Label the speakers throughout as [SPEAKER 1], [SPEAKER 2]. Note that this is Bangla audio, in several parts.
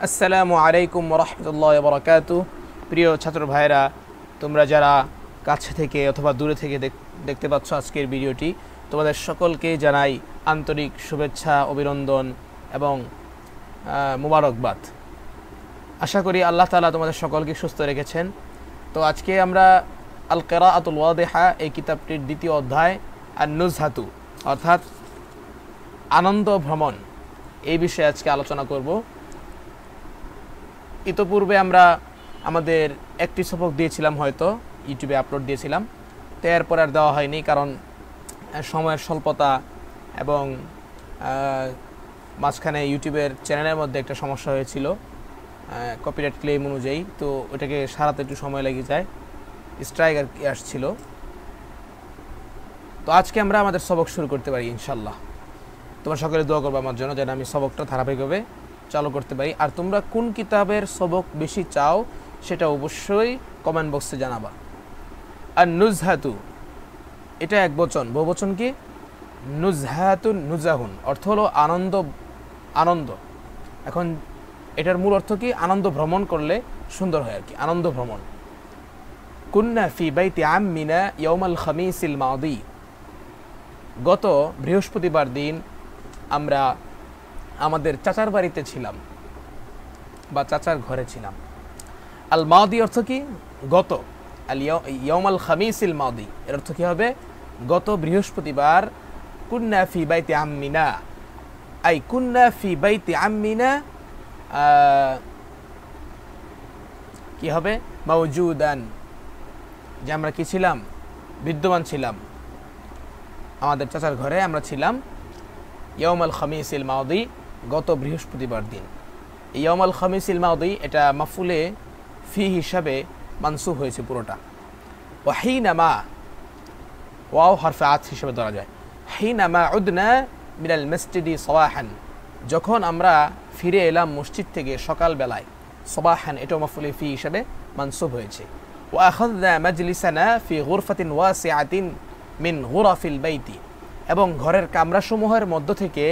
[SPEAKER 1] আসসালামু আলাইকুম ওয়া বারাকাতুহু। প্রিয় ছাত্র ভাইরা, তোমরা যারা কাছে থেকে অথবা দূরে থেকে দেখতে পাচ্ছ আজকের ভিডিওটি, তোমাদের সকলকে জানাই আন্তরিক শুভেচ্ছা, অভিনন্দন এবং মুবারকবাদ। আশা করি আল্লাহ তাআলা তোমাদের সকলকে সুস্থ রেখেছেন। তো আজকে আমরা আল কিরাআতুল ওয়াদিহা এই কিতাবটির দ্বিতীয় অধ্যায় আন-নুজহাতু অর্থাৎ আনন্দ ভ্রমণ এই বিষয়ে আজকে আলোচনা করব। ইতোপূর্বে আমরা আমাদের একটি সবক দিয়েছিলাম, হয়তো ইউটিউবে আপলোড দিয়েছিলাম, তো এরপর আর দেওয়া হয়নি, কারণ সময়ের স্বল্পতা এবং মাঝখানে ইউটিউবের চ্যানেলের মধ্যে একটা সমস্যা হয়েছিল কপিরাইট ক্লেম অনুযায়ী, তো ওটাকে সারাতে একটু সময় লেগে যায়, স্ট্রাইক আর কি আসছিল। তো আজকে আমরা আমাদের সবক শুরু করতে পারি ইনশাল্লাহ। তোমরা সকলে দোয়া করবে আমার জন্য, যেন আমি সবকটা ধারাবাহিকভাবে চালু করতে পারি। আর তোমরা কোন কিতাবের সবক বেশি চাও সেটা অবশ্যই কমেন্ট বক্সে জানাবা। আর নুজহাতু এটা এক বচন, বহুবচন কি নুজহাতুন, নুজাহুন অর্থ হলো আনন্দ। আনন্দ এখন এটার মূল অর্থ কি? আনন্দ ভ্রমণ করলে সুন্দর হয় আর কি, আনন্দ ভ্রমণ। কুন্না ফি বাইতি আম্মিনা ইয়াউমাল খামিসিল মাদি, গত বৃহস্পতিবার দিন আমরা আমাদের চাচার বাড়িতে ছিলাম বা চাচার ঘরে ছিলাম। আল মাদি অর্থ কি? গত। আল ইয়াউমাল খামিসিল মাদি এর অর্থ কি হবে? গত বৃহস্পতিবার। কুন্না ফি বাইতি আম্মিনা আই কুন্না ফি বাইতি আম্মিনা কি হবে? মাওজুদান, যে আমরা কি ছিলাম? বিদ্যমান ছিলাম, আমাদের চাচার ঘরে আমরা ছিলাম। ইয়াউমাল খামিসিল মাদি গত বৃহস্পতিবার দিন। ইয়াউমাল খামিসিল মাদি এটা মাফুলে ফি হিসাবে মানসুব হয়েছে পুরোটা। ওয়া হিনামা, ওয়াও হরফে আত হিসাবে ধরা যায়। হিনামা উদনা মিনাল মসজিদি সবাহান, যখন আমরা ফিরে এলাম মসজিদ থেকে সকালবেলায়। সবাহান এটাও মাফুলে ফি হিসাবে মানসুব হয়েছে। ওয়া আখাযনা মাজলিসানা ফি গুরফাতিন ওয়াসিআতিন মিন গুরাফিল বাইতি, এবং ঘরের কামরাসমূহের মধ্য থেকে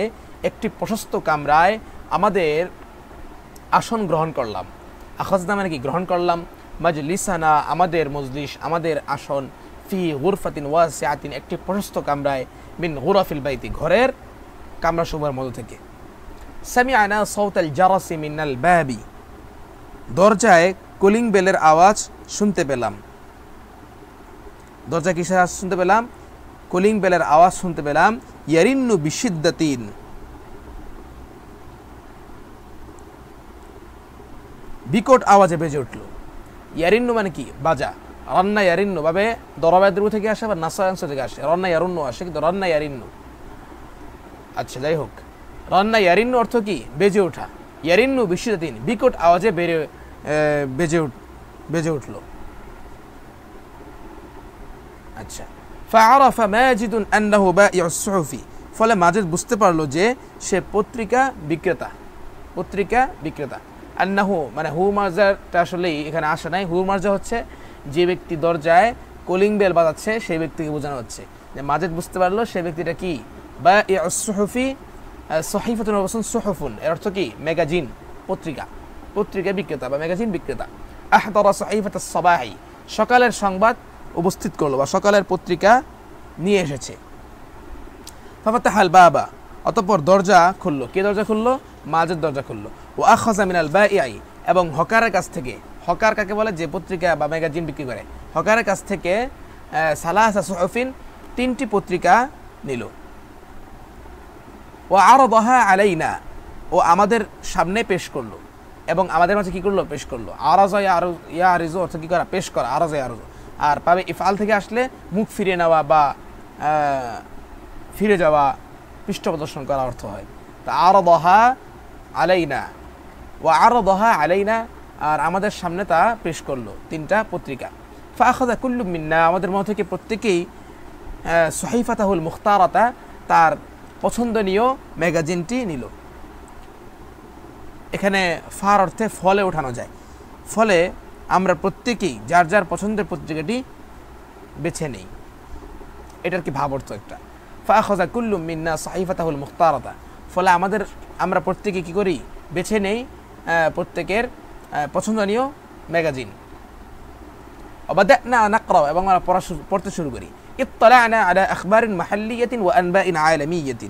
[SPEAKER 1] একটি প্রশস্ত কামরায় আমাদের আসন গ্রহণ করলাম। আখাযনা মানে কি? গ্রহণ করলাম। মাজলিসানা আমাদের মজলিস, আমাদের আসন, ফি গুরফাতিন ওয়াসিআতিন একটি প্রশস্ত কামরায়, মিন গুরাফিল বাইতি ঘরের কামরাসমূহের মধ্য থেকে। সামিআনা সাওতাল জারাসি মিনাল বাবি, দরজায় কলিং বেলের আওয়াজ শুনতে পেলাম। দরজা কিসের আওয়াজ শুনতে পেলাম? কলিং বেলের আওয়াজ শুনতে পেলাম। ইয়ারিন্নু বিশিদ্দাতিন, বিকট আওয়াজে বেজে উঠল। ইয়ারিন্নু মানে কি? বাজা। রান্না ইয়ারিন্নু ভাবে দরবায়দ্রু থেকে আসে বা নাসায়াংশ থেকে আসে, রান্না ইয়ারুন্নু আসে, কিন্তু রান্না ইয়ারিন্নু। আচ্ছা, যাই হোক, রান্না ইয়ারিন্নু অর্থ কি? বেজে ওঠা। ইয়ারিন্নু বিশিদ্দাতিন, বিকট আওয়াজে বেজে উঠল। আচ্ছা, ফাআরাফা মাজিদুন আন্নাহু বাইউস সুহুফি, ফলে মাজিদ বুঝতে পারলো যে সে পত্রিকা বিক্রেতা। পত্রিকা বিক্রেতা। আন্নাহু মানে হু মার্জাটা আসলে এখানে আসে নাই। হু মার্জা হচ্ছে যে ব্যক্তি দরজায় কলিং বেল বাজাচ্ছে সেই ব্যক্তিকে বোঝানো হচ্ছে। যে মাজিদ বুঝতে পারলো সে ব্যক্তিটা কি? বাইউস সুহুফি, সহিফাতুন ওয়া সুহুফুন এর অর্থ কি? ম্যাগাজিন, পত্রিকা। পত্রিকা বিক্রেতা বা ম্যাগাজিন বিক্রেতা। আহদারা সহিফাতাস সাবাহি, সকালের সংবাদ উপস্থিত করলো বা সকালের পত্রিকা নিয়ে এসেছে। ফাফাতাহাল বাবা, অতঃপর দরজা খুললো। কে দরজা খুললো? মাজিদ দরজা খুললো। ও আখাযা মিনাল বাইআই, এবং হকারের কাছ থেকে, হকার কাকে বলে? যে পত্রিকা বা ম্যাগাজিন বিক্রি করে, হকারের কাছ থেকে সালাসা সুহুফিন, তিনটি পত্রিকা নিল। ও আরাদাহা আলাইনা, ও আমাদের সামনে পেশ করলো, এবং আমাদের মাঝে কি করলো? পেশ করলো। আরাজা ইয়া আরিজু অর্থ কি করা? পেশ করা। আরাজা আরজু, আর পাবে ইফআল থেকে আসলে মুখ ফিরিয়ে নেওয়া বা ফিরে যাওয়া, পৃষ্ঠ প্রদর্শন করা অর্থ হয়। তা আরাদাহা আলাইনা, ওয়া আরাদাহা আলাইনা, আর আমাদের সামনে তা পেশ করলো তিনটা পত্রিকা। ফাআখাযা কুল্লু মিন্না, আমাদের মধ্যে থেকে প্রত্যেকেই সহিফাতাহুল মুখতারাতা, তার পছন্দনীয় ম্যাগাজিনটি নিল। এখানে ফার অর্থে ফলে ওঠানো যায়। ফলে আমরা প্রত্যেকেই যার যার পছন্দের পত্রিকাটি বেছে নেই, এটার কি ভাব অর্থ একটা। ফাআখাযা কুল্লু মিন্না সহিফাতাহুল মুখতারাতা, ফলে আমরা প্রত্যেকে কি করি? বেছে নেই প্রত্যেকের পছন্দনীয় ম্যাগাজিন। وبدأنا نقرأ এবং আমরা পড়তে শুরু করি। اطلعنا على أخبار محلية وأنباء عالمية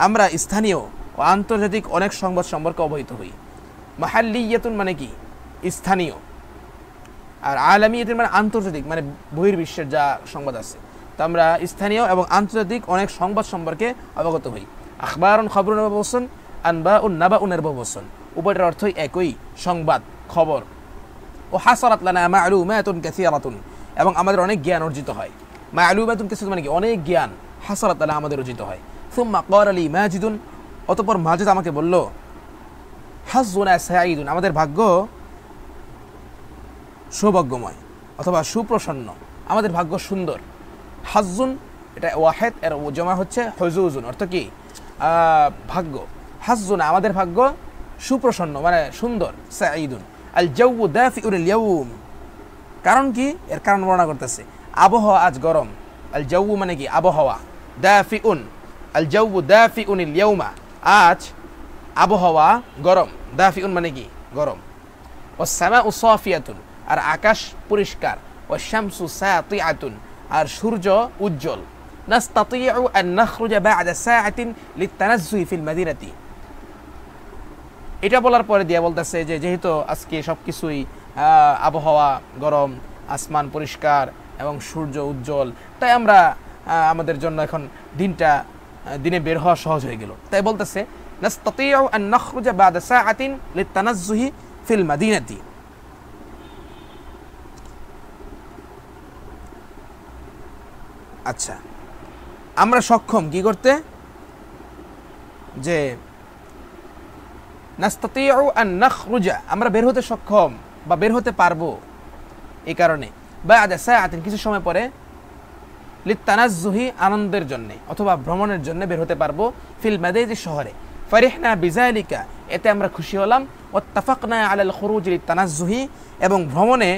[SPEAKER 1] আমরা স্থানীয় ও আন্তর্জাতিক অনেক সংবাদ সম্পর্কে অবহিত হই। মাহাল্লিয়াতুন মানে কি স্থানীয়, আর আলামিয়াতুন মানে আন্তর্জাতিক, মানে বহির্বিশ্বের যা সংবাদ আছে। তো আমরা স্থানীয় এবং আন্তর্জাতিক অনেক সংবাদ সম্পর্কে অবগত হই। আখবারুন খবরুন বহুবচন, আনবাউন নাবাউন এর বহুবচন, উভয়টার অর্থই একই, সংবাদ খবর। ও হাসারাত লানা মা'লুমাতুন কাসীরাতুন এবং আমাদের অনেক জ্ঞান অর্জিত হয়। মা'লুমাতুন কাসীরাতুন মানে কি অনেক জ্ঞান, হাসারাত লানা আমাদের অর্জিত হয়। সুম্মা ক্বালা লি মাজিদুন অতঃপর মাজিদ আমাকে বলল হাজ্জুনা সাঈদুন আমাদের ভাগ্য সৌভাগ্যময় অথবা সুপ্রসন্ন, আমাদের ভাগ্য সুন্দর। হাজ্জুন এটা ওয়াহেদ, এর জমা হচ্ছে হুজুজুন, অর্থ কি ভাগ্য। হাজ্জুনা আমাদের ভাগ্য সুপ্রসন্ন মানে সুন্দর। সাঈদুন আল জাওউ দাফিউন আল ইয়াউম কারণ কি, এর কারণ বর্ণনা করতেছে। আবহাওয়া আজ গরম, আল জাওউ মানে কি আবহাওয়া, দাফিউন আল জাওউ দাফিউন আল ইয়াউমা আজ আবহাওয়া গরম, দাফিউন মানে কি গরম। ওয়াস সামাউ সাফিয়াতুন আর আকাশ পরিষ্কার, ওয়াস শামসু সাতিআতুন আর সূর্য উজ্জ্বল। নাস্তাতিউ আন নাখরুজা বা'দা সাআতিন লিতানাজ্জুহি ফিল মাদিনাতি এটা বলার পরে দিয়া বলতেছে যে যেহেতু আজকে সবকিছুই আবহাওয়া গরম, আসমান পরিষ্কার এবং সূর্য উজ্জ্বল, তাই আমরা আমাদের জন্য এখন দিনে বের হওয়া সহজ হয়ে গেল। তাই বলতেছে নাস্তাতিউ আন নাখরুজা বা'দা সাআতিন লিতানাজ্জুহি ফিল মাদিনাতি। আচ্ছা, আমরা সক্ষম কি করতে, যে নাস্তাতিউ আন নাখরুজা আমরা বের হতে সক্ষম বা বের হতে পারবো, এই কারণে বা'দা সাআতিন কিছু সময় পরে, লিতানাজ্জুহি আনন্দের জন্য অথবা ভ্রমণের জন্য বের হতে পারবো, ফিল মাদিনাতি শহরে। ফারিহনা বিযালিকা এতে আমরা খুশি হলাম, ওয়াত্তাফাকনা আলাল খুরুজ লিতানাজ্জুহি এবং ভ্রমণে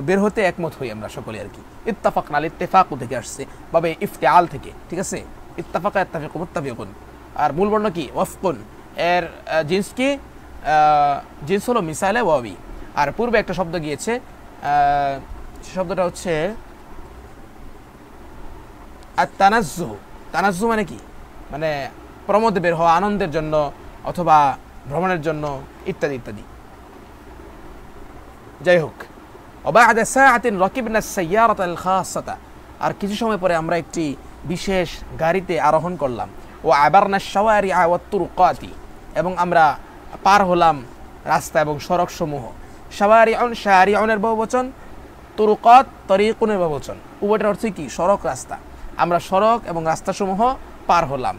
[SPEAKER 1] বের হতে একমত হই আমরা সকলে আর কি। ইত্তাফাকনা ইত্তেফাকু থেকে আসছে, বাবে ইফতিআল থেকে, ঠিক আছে। ইত্তাফাকা ইত্তাফাকু মুত্তাফিকুন আর মূল বর্ণ কি ওয়াফকুন, এর জিন্স কি জিন্স হলো মিসালে ওয়াবি। আর পূর্বে একটা শব্দ গিয়েছে, শব্দটা হচ্ছে আত-তানাজ্জুহ। তানাজ্জুহ মানে কি, মানে প্রমোদে বের হওয়া, আনন্দের জন্য অথবা ভ্রমণের জন্য ইত্যাদি ইত্যাদি। যাই হোক, ওয়াবা'দা সাআতিন রাকিবনা আস-সাইয়ারাতাল খাসাতা আর কিছু সময় পরে আমরা একটি বিশেষ গাড়িতে আরোহণ করলাম। ও আবারনা আশ-শাওয়ারিআ ওয়াত-তুরুকাতি এবং আমরা পার হলাম রাস্তা এবং সড়ক সমূহ। শাওয়ারিউন শারিউনের বহুবচন, তুরুকাত তরিকুনের বহুবচন, উভয়টার অর্থ কি সড়ক রাস্তা। আমরা সড়ক এবং রাস্তাসমূহ পার হলাম।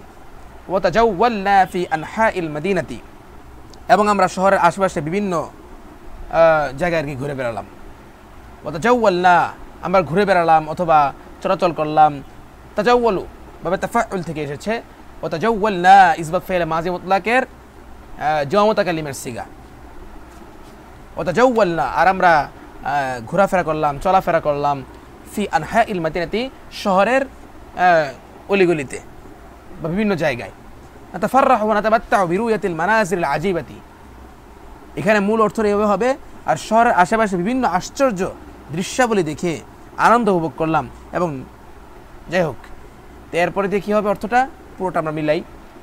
[SPEAKER 1] ওয়া তাজাওয়ালনা ফি আনহাইল মাদিনাতি এবং আমরা শহরের আশেপাশে বিভিন্ন জায়গায় আর কি ঘুরে বেড়ালাম। ওয়া তাজাওয়ালনা আমরা ঘুরে বেড়ালাম অথবা চলাচল করলাম। তাজাওয়ালু বাবে তাফাউল থেকে এসেছে। ওয়া তাজাওয়ালনা ইসবাত ফাইল মাজি মুতলাকের জাওয়া মুতাকাল্লিমের সিগা। ওয়া তাজাওয়ালনা আর আমরা ঘোরাফেরা করলাম, চলাফেরা করলাম। ফি আনহাইল মাদিনাতি শহরের অলিগলিতে বা বিভিন্ন জায়গায়। নাতাফাররাহু ওয়া নাতামাত্তাউ বিরুয়াতিল মানাজিরিল আজিবাতি এখানে মূল অর্থ এভাবে হবে, আর শহরের আশেপাশে বিভিন্ন আশ্চর্য দৃশ্যাবলী দেখে আনন্দ উপভোগ করলাম। এবং যাই হোক, এরপরে দিয়ে কী হবে অর্থটা পুরোটা আমরা মিলাই।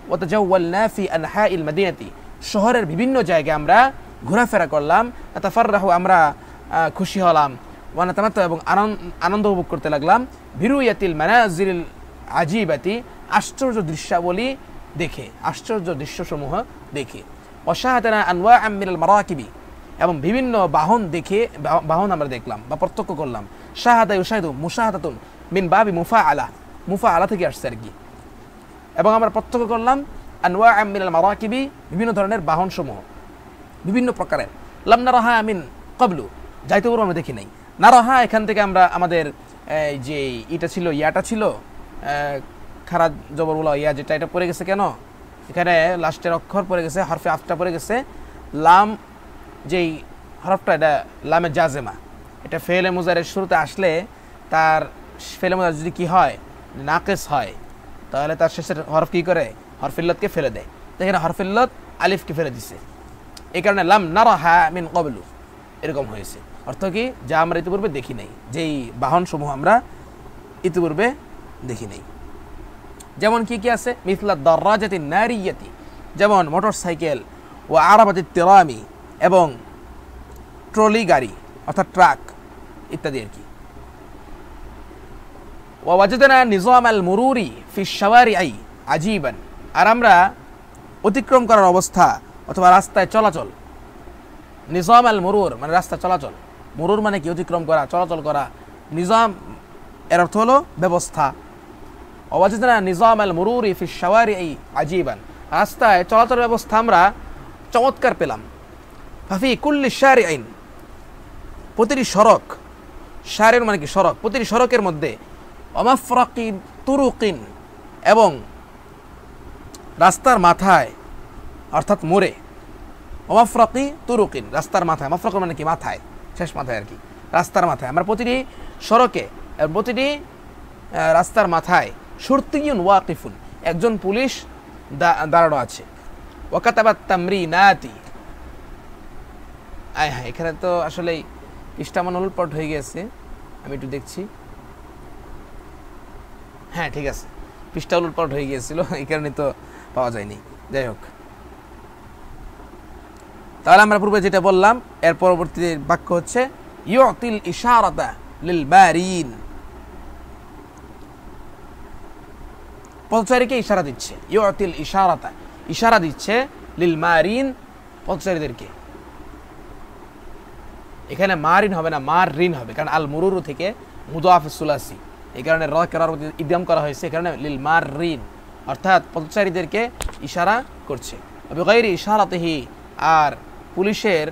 [SPEAKER 1] ওয়া তাজাওয়ালনা ফি আনহাইল মাদিনাতি শহরের বিভিন্ন জায়গায় আমরা ঘোরাফেরা করলাম। নাতাফাররাহু আমরা খুশি হলাম, ওয়া নাতামাত্তাউ এবং আনন্দ উপভোগ করতে লাগলাম। বিরুয়াতিল মানাজিরিল আজিবাতি আশ্চর্য দৃশ্যাবলী দেখে, আশ্চর্য দৃশ্যসমূহ দেখে। ওয়াশাহাদানা আনওয়াআম মিনাল মারাকিবি এবং বিভিন্ন বাহন দেখে, বাহন আমরা দেখলাম বা প্রত্যক্ষ করলাম। শাহাদা ইউশাহিদু মুশাহাদাতুন মিন বাবি মুফাআলা, মুফাআলা থেকে আসছে আর কি। এবং আমরা প্রত্যক্ষ করলাম আনওয়াআম মিনাল মারাকিবি বিভিন্ন ধরনের বাহনসমূহ, বিভিন্ন প্রকারের। লাম নারাহা মিন ক্বাবলু যাইতে পূর্বে আমরা দেখি নাই। নারাহা এখান থেকে আমরা আমাদের যে ইয়াটা ছিল খারাজ জবরুল্লাহ ইয়া যেটা, এটা পড়ে গেছে কেন, এখানে লাস্টের অক্ষর পড়ে গেছে, হরফে আফটা পড়ে গেছে। লাম যেই হরফটা, এটা লামে জাজেমা, এটা ফেলে মুজারের শুরুতে আসলে তার ফেলে মুজার যদি কি হয় নাকেস হয়, তাহলে তার শেষের হরফ কী করে, হরফিল্লাতকে ফেলে দেয়। এখানে হরফিল্লত আলিফকে ফেলে দিছে, এই কারণে লাম নারাহা মিন ক্বাবলু এরকম হয়েছে। অর্থ কি, যা আমরা ইতিপূর্বে দেখি নাই, যেই বাহনসমূহ আমরা ইতিপূর্বে দেখি নাই। যেমন কি কি আছে, মিথলা দারাজাতি নারিয়াতি, যেমন মোটর সাইকেল, ও আরাবাতি তিরামি, এবং ট্রলি গাড়ি অর্থাৎ ট্রাক ইত্যাদি আর কি। ওয়াজাদনা নিজাম আল মুরুরি ফি শাওয়ারিআই আজীবান, আর আমরা অতিক্রম করার অবস্থা অথবা রাস্তায় চলাচল, নিজাম আল মুরুর মানে রাস্তা চলাচল, মুরুর মানে কি অতিক্রম করা, চলাচল করা, নিজাম এর অর্থ হলো ব্যবস্থা। ওয়াজাদনা নিজাম আল মুরুরি ফি শাওয়ারিআই আজীবান, রাস্তায় চলাচল ব্যবস্থা আমরা চমৎকার পেলাম। ফাফি কুল্লি শারিআইন, প্রতিটি সড়ক, শারির মানে কি সড়ক, প্রতিটি সড়কের মধ্যে, অমাফরাকিন তুরুকিন, এবং রাস্তার মাথায় অর্থাৎ মোড়ে, অমাফরাকি তুরুকিন রাস্তার মাথায়, মাফরাক মানে কি মাথায়, শেষ মাথায় আর কি, রাস্তার মাথায় আমরা প্রতিটি সড়কে, প্রতিটি রাস্তার মাথায় শুরতিয়ুন ওয়াকিফুন, একজন পুলিশ দাঁড়ানো আছে। ওয়াকাতাবাত তামরিনাতি, আয় হ্যাঁ, এখানে তো আসলেই পৃষ্ঠা মান উলটপালট হয়ে গেছে, আমি একটু দেখছি। হ্যাঁ ঠিক আছে, পৃষ্ঠা উলটপালট হয়ে গিয়েছিল, এই কারণে তো পাওয়া যায়নি। যাই হোক, তাহলে আমরা পূর্বে যেটা বললাম এর পরবর্তী বাক্য হচ্ছে ইউতিল ইশারাতা লিল মারিন, পথচারীকে ইশারা দিচ্ছে। ইউতিল ইশারাতা, ইশারা দিচ্ছে, লিল মারিন পথচারীদেরকে। এখানে মারিন হবে না, মাররিন হবে, কারণ আল মুরুরু থেকে মুদাফ সুলাসি, এই কারণে র কেরার মধ্যে ইদগাম করা হয়েছে, এই কারণে লিল মাররিন, অর্থাৎ পথচারীদেরকে ইশারা করছে। বিগাইরি ইশারাতিহি, আর পুলিশের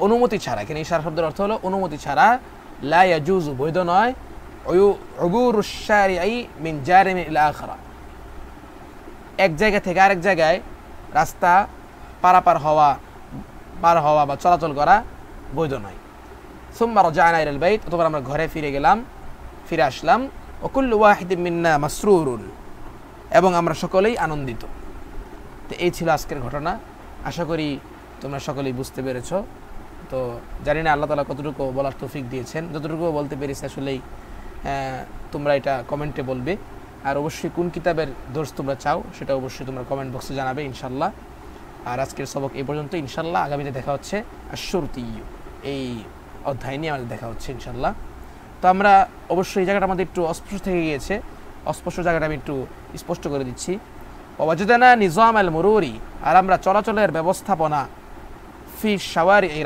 [SPEAKER 1] অনুমতি ছাড়া, এখানে ইশারা শব্দের অর্থ হলো অনুমতি ছাড়া, লা ইয়াজুজু বৈধ নয়, উবুরুশ শারিআই মিন জারিমিন ইলা আখরা, এক জায়গা থেকে আরেক জায়গায় রাস্তা পারাপার হওয়া, পার হওয়া বা চলাচল করা বৈধ নয়। সুম্মা রাজা'না ইলাল বাইত, অতঃপর আমরা ঘরে ফিরে গেলাম, ফিরে আসলাম। ওয়া কুল্লু ওয়াহিদিন মিন্না মাসরুরুন, এবং আমরা সকলেই আনন্দিত। তো এই ছিল আজকের ঘটনা, আশা করি তোমরা সকলেই বুঝতে পেরেছো। তো জানি না আল্লাহ তাআলা কতটুকু বলার তৌফিক দিয়েছেন, যতটুকু বলতে পেরেছি আসলেই তোমরা এটা কমেন্টে বলবে, আর অবশ্যই কোন কিতাবের দর্স তোমরা চাও সেটা অবশ্যই তোমরা কমেন্ট বক্সে জানাবে ইনশাল্লাহ। আর আজকের সবক এই পর্যন্ত, ইনশাল্লাহ আগামীতে দেখা হচ্ছে আশ-শুরতিয়্যু, এই অধ্যায় নিয়ে আমাদের দেখা হচ্ছে ইনশাল্লাহ। তো আমরা অবশ্যই এই জায়গাটা আমাদের একটু অস্পষ্ট থেকে গিয়েছে, অস্পষ্ট জায়গাটা আমি একটু স্পষ্ট করে দিচ্ছি। ওয়াজাদনা নিজাম আল মুরুরি, আর আমরা চলাচলের ব্যবস্থাপনা, ফি শাওয়ারি এই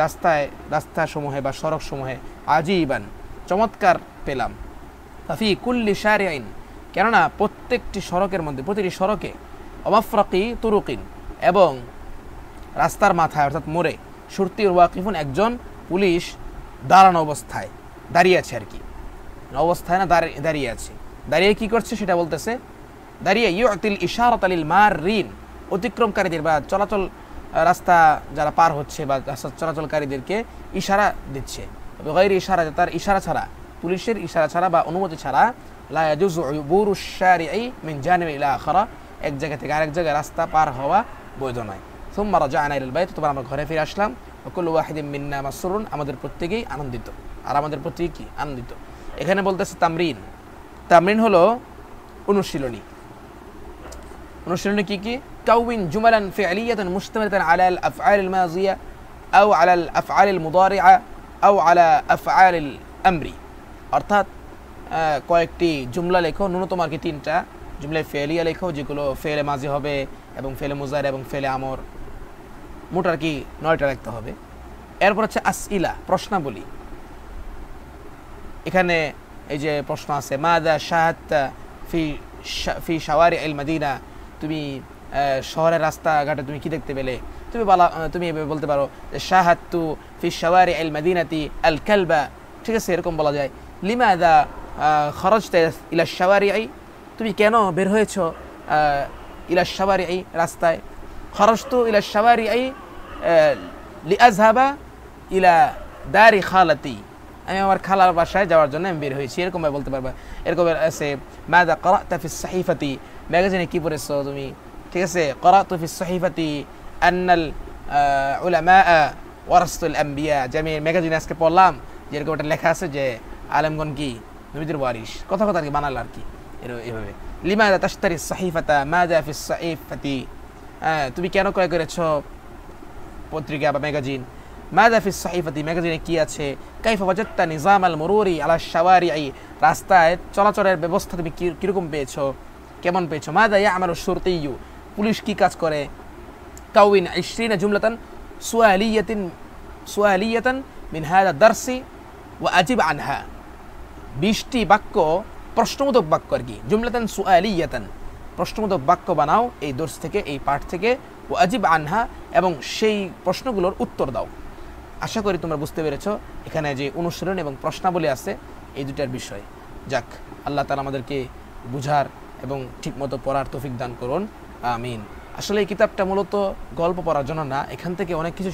[SPEAKER 1] রাস্তাসমূহে বা সড়কসমূহে, আজীবান চমৎকার পেলাম। ফি কুল্লি শারিআইন, কেননা প্রত্যেকটি সড়কের মধ্যে, প্রতিটি সড়কে, অমাফরাকি তুরুকিন, এবং রাস্তার মাথায় অর্থাৎ মোড়ে, শুরতির ওয়াকিফুন একজন পুলিশ দাঁড়ানো অবস্থায়, দাঁড়িয়ে আছে আর কি, অবস্থায় না দাঁড়িয়ে আছে, দাঁড়িয়ে কি করছে সেটা বলতেছে। দাঁড়িয়ে ইউতিল ইশারাত লিল মাররিন, অতিক্রমকারীদের বা চলাচল রাস্তা যারা পার হচ্ছে বা চলাচলকারীদেরকে ইশারা দিচ্ছে। বিগাইরি ইশারা, তার ইশারা ছাড়া, পুলিশের ইশারা ছাড়া বা অনুমতি ছাড়া, লা ইয়াজুজু উবুরুশ শারিআই মিন জানিবি ইলা আখরা, এক জায়গা থেকে আরেক জায়গায় রাস্তা পার হওয়া বৈধ নয়। সুম্মা রাজা'না ইলাল বাইত, তখন আমরা ঘরে ফিরে আসলাম। ওয়া কুল্লু ওয়াহিদিন মিন্না মাসরুরুন, আমাদের প্রত্যেকেই আনন্দিত, আর আমাদের প্রত্যেকেই কি আনন্দিত। এখানে বলতেছে তামরিন, তামরিন হলো অনুশীলনী। অনুশীলনী কি কি? কাউইন জুমালান ফি'লিয়াতান মুশতামিলাতান আলা আল আফআল আল মাযিয়া আও আলা আল আফআল আল মুদারিআ আও আলা আফআল আল আমরি, অর্থাৎ কয়েকটি জুমলা লেখো, ন্যূনতম আর কি 3টা জুমলা ফি'লিয়া লেখো, যেগুলো ফেলে মাজি হবে এবং ফেলে মুজারি এবং ফেলে আমর, মোট আর কি 9টা লিখতে হবে। এরপর হচ্ছে আসইলা, প্রশ্নাবলী। এখানে এই যে প্রশ্ন আছে, মাযা শাহাদতা ফি শাওয়ারি আল মাদিনা, তুমি শহরের রাস্তাঘাটে তুমি কি দেখতে পেলে? তুমি বলতে পারো যে শাহাদতু ফি শাওয়ারি আল মাদিনাতি আল কালবা, ঠিক আছে, এরকম বলা যায়। লিমাযা খরাজতা ইলা শাওয়ারিআই, তুমি কেন বের হয়েছো ইলা শাওয়ারিআই রাস্তায়? খরাজতু ইলা শাওয়ারিআই লিআযহাবা ইলা দারি খালাতি, আমি আমার খালার বাসায় যাওয়ার জন্য আমি বের হয়েছি, এরকম বলতে পারবা। এরকম আছে মাযা ক্বরা'তা ফিস সাহিফাতি, ম্যাগাজিনে কি পড়েছো তুমি, ঠিক আছে, ক্বরাতু ফিস সহিফাতি আন্নাল উলামা ওয়ারাসাতুল আম্বিয়া, যে আমি ম্যাগাজিনে আজকে পড়লাম যেরকম একটা লেখা আছে যে আলেমগণ কি নবীদের ওয়ারিস, কথা কথা আর কি বানাল আর কি এভাবে। লিমাযা তাশতারি সহিফাতা মাযা ফিস সহিফাতি, তুমি কেন ক্রয় করেছ পত্রিকা বা ম্যাগাজিন, মাযা ফিস সহিফাতি ম্যাগাজিনে কি আছে, কাইফা ওয়াজাদতা নিজাম আল মুরুরি আলা শাওয়ারি'i, রাস্তায় চলাচলের ব্যবস্থা তুমি কিরকম পেয়েছো, কেমন পেয়েছো, মাযা ইয়ামালু শুরতিয়্যু, পুলিশ কি কাজ করে, কাউইন 20 জুমলাতান সুআলিয়াতান মিন হাযা দারসি ওয়া আজিব আনহা, 20টি বাক্য প্রশ্নবোধক বাক্য আর কি, জুমলাতান সুআলিয়াতান, প্রশ্নবোধক বাক্য বানাও এই দর্স থেকে, এই পাঠ থেকে, ওয়া আজিব আনহা, এবং সেই প্রশ্নগুলোর উত্তর দাও। আশা করি তোমরা বুঝতে পেরেছো এখানে যে অনুসরণ এবং প্রশ্নাবলী আছে এই দুটার বিষয়। যাক, আল্লাহ তাআলা আমাদেরকে বুঝার এবং ঠিকমতো পড়ার তৌফিক দান করুন, আমিন। আসলে এই কিতাবটা মূলত গল্প পড়ার জন্য না, এখান থেকে অনেক কিছু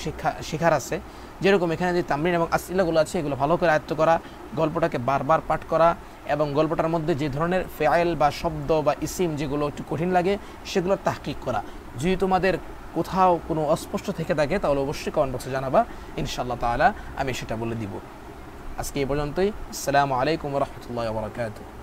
[SPEAKER 1] শেখার আছে। যেরকম এখানে যে তামরিন এবং আসইলাগুলো আছে এগুলো ভালো করে আয়ত্ত করা, গল্পটাকে বারবার পাঠ করা, এবং গল্পটার মধ্যে যে ধরনের ফেআইল বা শব্দ বা ইসিম যেগুলো একটু কঠিন লাগে সেগুলোর তাহকিক করা। যদি তোমাদের কোথাও কোনো অস্পষ্ট থেকে থাকে তাহলে অবশ্যই কমেন্ট বক্সে জানাবা, ইনশাআল্লাহ তাআলা আমি সেটা বলে দিব। আজকে এই পর্যন্তই। আসসালামু আলাইকুম ওয়া রাহমাতুল্লাহি ওয়া বারাকাতুহু।